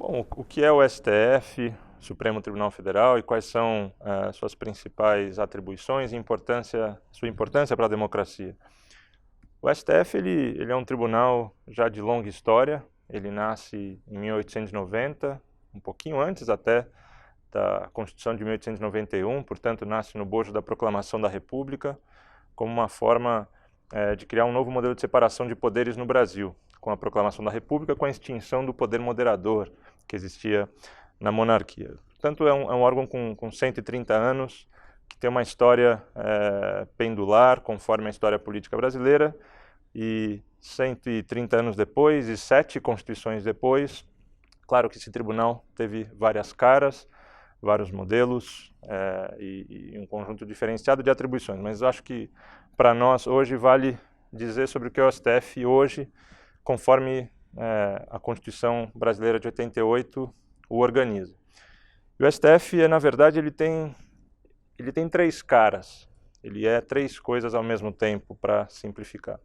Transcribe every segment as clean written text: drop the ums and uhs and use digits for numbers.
Bom, o que é o STF, Supremo Tribunal Federal, e quais são suas principais atribuições e sua importância para a democracia? O STF ele é um tribunal já de longa história. Ele nasce em 1890, um pouquinho antes até da Constituição de 1891, portanto nasce no bojo da Proclamação da República, como uma forma de criar um novo modelo de separação de poderes no Brasil, com a Proclamação da República, com a extinção do poder moderador que existia na monarquia. Portanto, é um órgão com 130 anos, que tem uma história pendular, conforme a história política brasileira, e 130 anos depois, e 7 constituições depois, claro que esse tribunal teve várias caras, vários modelos e um conjunto diferenciado de atribuições, mas eu acho que para nós hoje vale dizer sobre o que é o STF hoje, conforme a Constituição Brasileira de 88 o organiza. E o STF, na verdade, ele tem 3 caras, ele é 3 coisas ao mesmo tempo, para simplificar.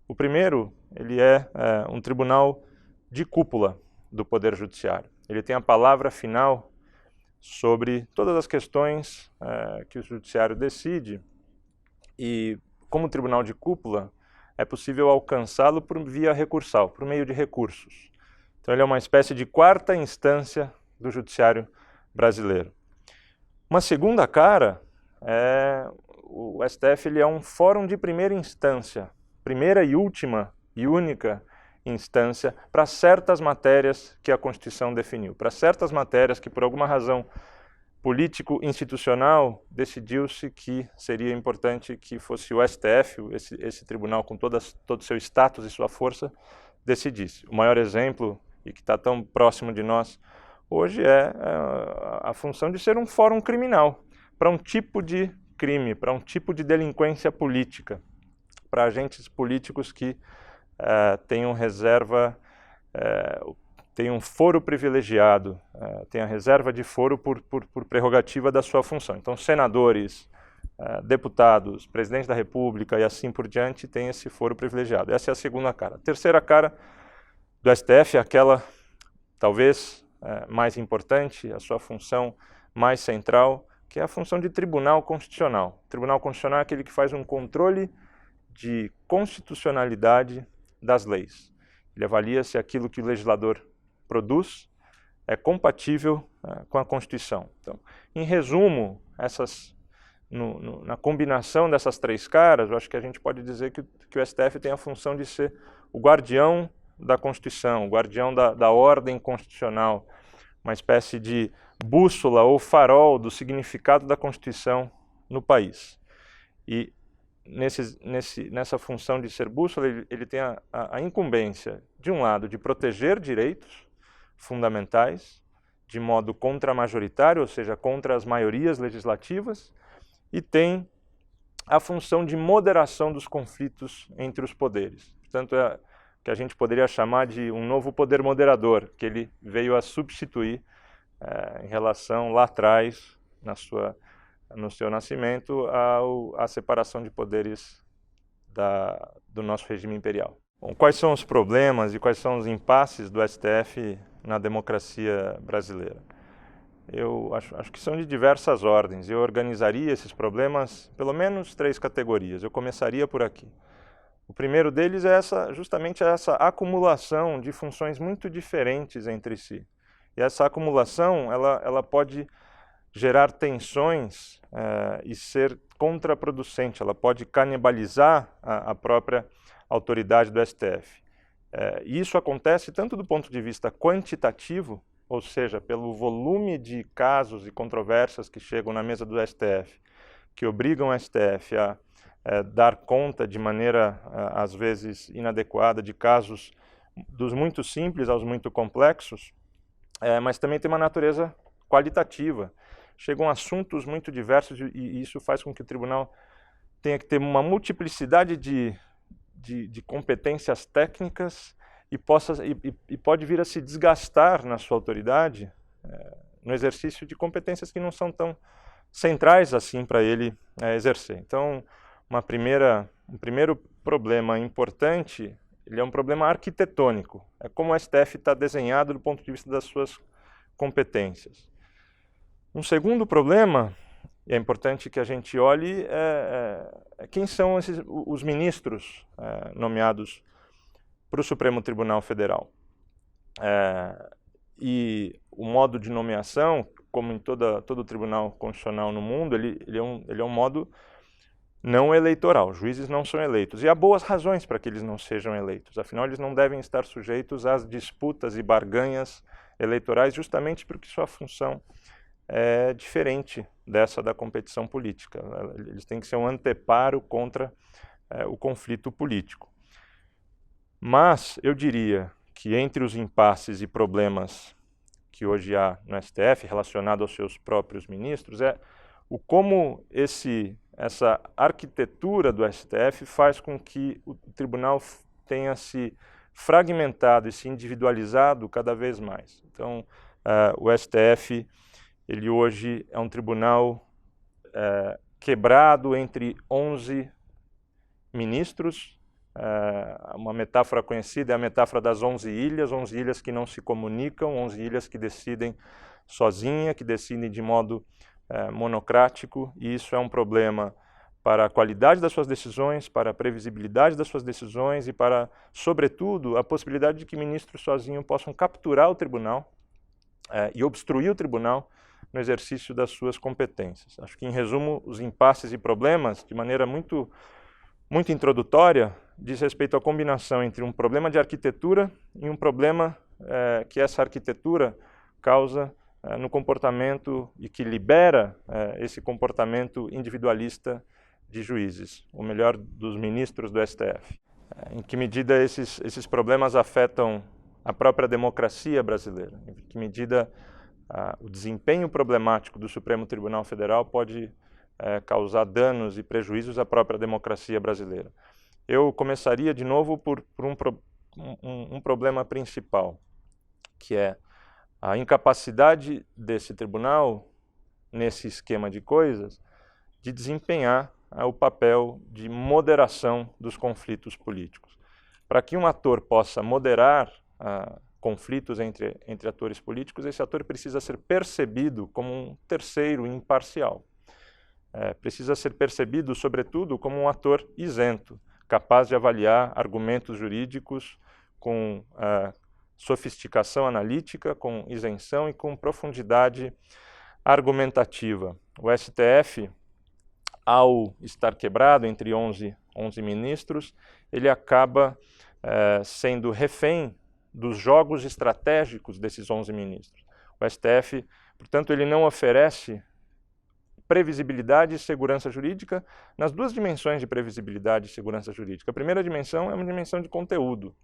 O primeiro, ele é um tribunal de cúpula do Poder Judiciário. Ele tem a palavra final sobre todas as questões que o Judiciário decide, e como tribunal de cúpula, é possível alcançá-lo por via recursal, por meio de recursos. Então ele é uma espécie de 4ª instância do Judiciário brasileiro. Uma segunda cara o STF ele é um fórum de primeira instância, primeira e última e única instância para certas matérias que a Constituição definiu, para certas matérias que por alguma razão político-institucional decidiu-se que seria importante que fosse o STF, esse tribunal com todo o seu status e sua força, decidisse. O maior exemplo, e que está tão próximo de nós hoje, é a função de ser um fórum criminal, para um tipo de crime, para um tipo de delinquência política, para agentes políticos que tenham reserva, tem um foro privilegiado, tem a reserva de foro por prerrogativa da sua função. Então, senadores, deputados, presidente da República e assim por diante têm esse foro privilegiado. Essa é a segunda cara. A terceira cara do STF é aquela, talvez, mais importante, a sua função mais central, que é a função de Tribunal Constitucional. O Tribunal Constitucional é aquele que faz um controle de constitucionalidade das leis. Ele avalia se aquilo que o legislador produz é compatível com a Constituição. Então, em resumo, na combinação dessas 3 caras, eu acho que a gente pode dizer que o STF tem a função de ser o guardião da Constituição, o guardião da ordem constitucional, uma espécie de bússola ou farol do significado da Constituição no país. E nessa função de ser bússola, ele tem a incumbência, de um lado, de proteger direitos fundamentais, de modo contramajoritário, ou seja, contra as maiorias legislativas, e tem a função de moderação dos conflitos entre os poderes. Portanto, é o que a gente poderia chamar de um novo poder moderador, que ele veio a substituir em relação lá atrás, no seu nascimento, à separação de poderes do nosso regime imperial. Bom, quais são os problemas e quais são os impasses do STF na democracia brasileira? Eu acho que são de diversas ordens. Eu organizaria esses problemas pelo menos 3 categorias. Eu começaria por aqui. O primeiro deles é justamente essa acumulação de funções muito diferentes entre si. E essa acumulação ela pode gerar tensões e ser contraproducente, ela pode canibalizar a própria autoridade do STF. E isso acontece tanto do ponto de vista quantitativo, ou seja, pelo volume de casos e controvérsias que chegam na mesa do STF, que obrigam o STF a dar conta de maneira, às vezes, inadequada de casos dos muito simples aos muito complexos, mas também tem uma natureza qualitativa. Chegam assuntos muito diversos e isso faz com que o tribunal tenha que ter uma multiplicidade de competências técnicas e pode vir a se desgastar na sua autoridade no exercício de competências que não são tão centrais assim para ele exercer. Então, um primeiro problema importante ele é um problema arquitetônico. É como o STF está desenhado do ponto de vista das suas competências. Um segundo problema, e é importante que a gente olhe, quem são os ministros nomeados para o Supremo Tribunal Federal. E o modo de nomeação, como em todo tribunal constitucional no mundo, ele é um modo não eleitoral. Juízes não são eleitos. E há boas razões para que eles não sejam eleitos. Afinal, eles não devem estar sujeitos às disputas e barganhas eleitorais, justamente porque sua função é diferente dessa da competição política. Eles têm que ser um anteparo contra o conflito político. Mas eu diria que entre os impasses e problemas que hoje há no STF, relacionado aos seus próprios ministros, o como essa arquitetura do STF faz com que o tribunal tenha se fragmentado e se individualizado cada vez mais. Então, o STF, ele hoje é um tribunal quebrado entre 11 ministros. Uma metáfora conhecida é a metáfora das 11 ilhas que não se comunicam, 11 ilhas que decidem sozinha, que decidem de modo monocrático, e isso é um problema para a qualidade das suas decisões, para a previsibilidade das suas decisões e para, sobretudo, a possibilidade de que ministros sozinhos possam capturar o tribunal e obstruir o tribunal no exercício das suas competências. Acho que, em resumo, os impasses e problemas, de maneira muito introdutória, diz respeito à combinação entre um problema de arquitetura e um problema que essa arquitetura causa no comportamento e que libera esse comportamento individualista de juízes, ou melhor, dos ministros do STF. Em que medida esses problemas afetam a própria democracia brasileira? Em que medida o desempenho problemático do Supremo Tribunal Federal pode causar danos e prejuízos à própria democracia brasileira? Eu começaria de novo por um problema principal, que é a incapacidade desse tribunal, nesse esquema de coisas, de desempenhar o papel de moderação dos conflitos políticos. Para que um ator possa moderar conflitos entre atores políticos, esse ator precisa ser percebido como um terceiro imparcial. Precisa ser percebido, sobretudo, como um ator isento, capaz de avaliar argumentos jurídicos com sofisticação analítica, com isenção e com profundidade argumentativa. O STF, ao estar quebrado entre 11 ministros, ele acaba sendo refém dos jogos estratégicos desses 11 ministros. O STF, portanto, ele não oferece previsibilidade e segurança jurídica nas duas dimensões de previsibilidade e segurança jurídica. A primeira dimensão é uma dimensão de conteúdo.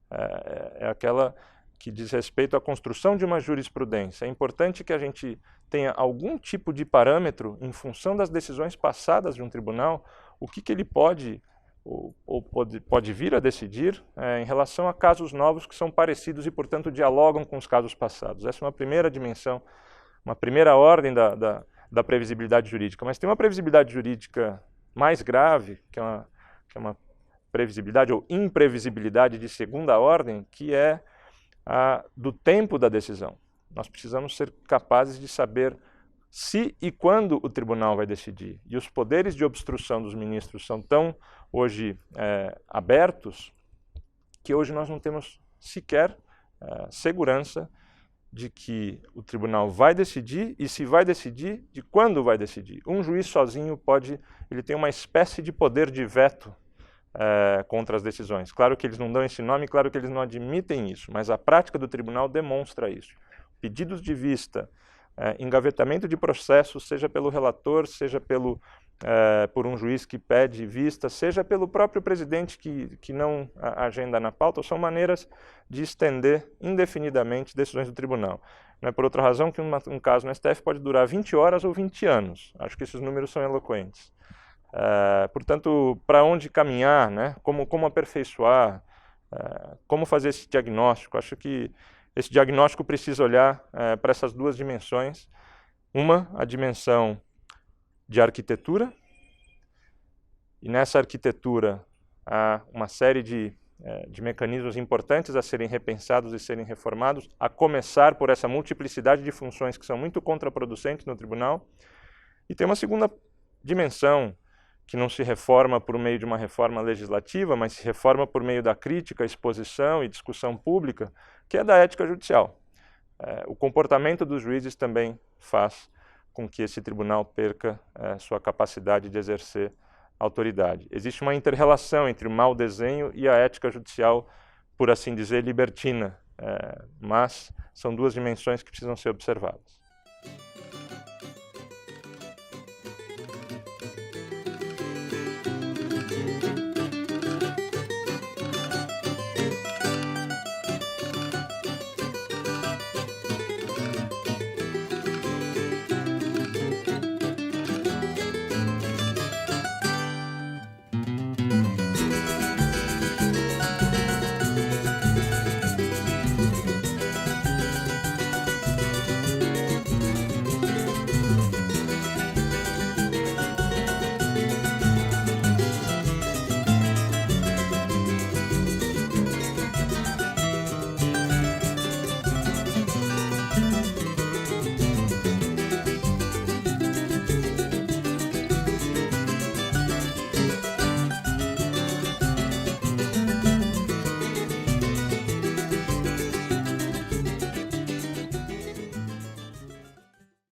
É aquela que diz respeito à construção de uma jurisprudência. É importante que a gente tenha algum tipo de parâmetro em função das decisões passadas de um tribunal, o que ele pode ou pode vir a decidir em relação a casos novos que são parecidos e, portanto, dialogam com os casos passados. Essa é uma primeira dimensão, uma primeira ordem da previsibilidade jurídica. Mas tem uma previsibilidade jurídica mais grave, que é uma previsibilidade ou imprevisibilidade de segunda ordem, que é a do tempo da decisão. Nós precisamos ser capazes de saber se e quando o tribunal vai decidir. E os poderes de obstrução dos ministros são tão, hoje, abertos, que hoje nós não temos sequer segurança de que o tribunal vai decidir e se vai decidir, de quando vai decidir. Um juiz sozinho ele tem uma espécie de poder de veto contra as decisões. Claro que eles não dão esse nome, claro que eles não admitem isso, mas a prática do tribunal demonstra isso. Pedidos de vista, engavetamento de processos, seja pelo relator, seja por um juiz que pede vista, seja pelo próprio presidente que não agenda na pauta, são maneiras de estender indefinidamente decisões do tribunal. Não é por outra razão que um caso no STF pode durar 20 horas ou 20 anos. Acho que esses números são eloquentes. Portanto, para onde caminhar, né? Como aperfeiçoar, como fazer esse diagnóstico? Acho que esse diagnóstico precisa olhar para essas duas dimensões. Uma, a dimensão de arquitetura, e nessa arquitetura há uma série de de mecanismos importantes a serem repensados e serem reformados, a começar por essa multiplicidade de funções que são muito contraproducentes no tribunal. E tem uma segunda dimensão, que não se reforma por meio de uma reforma legislativa, mas se reforma por meio da crítica, exposição e discussão pública, que é da ética judicial. O comportamento dos juízes também faz com que esse tribunal perca sua capacidade de exercer autoridade. Existe uma inter-relação entre o mau desenho e a ética judicial, por assim dizer, libertina, mas são duas dimensões que precisam ser observadas.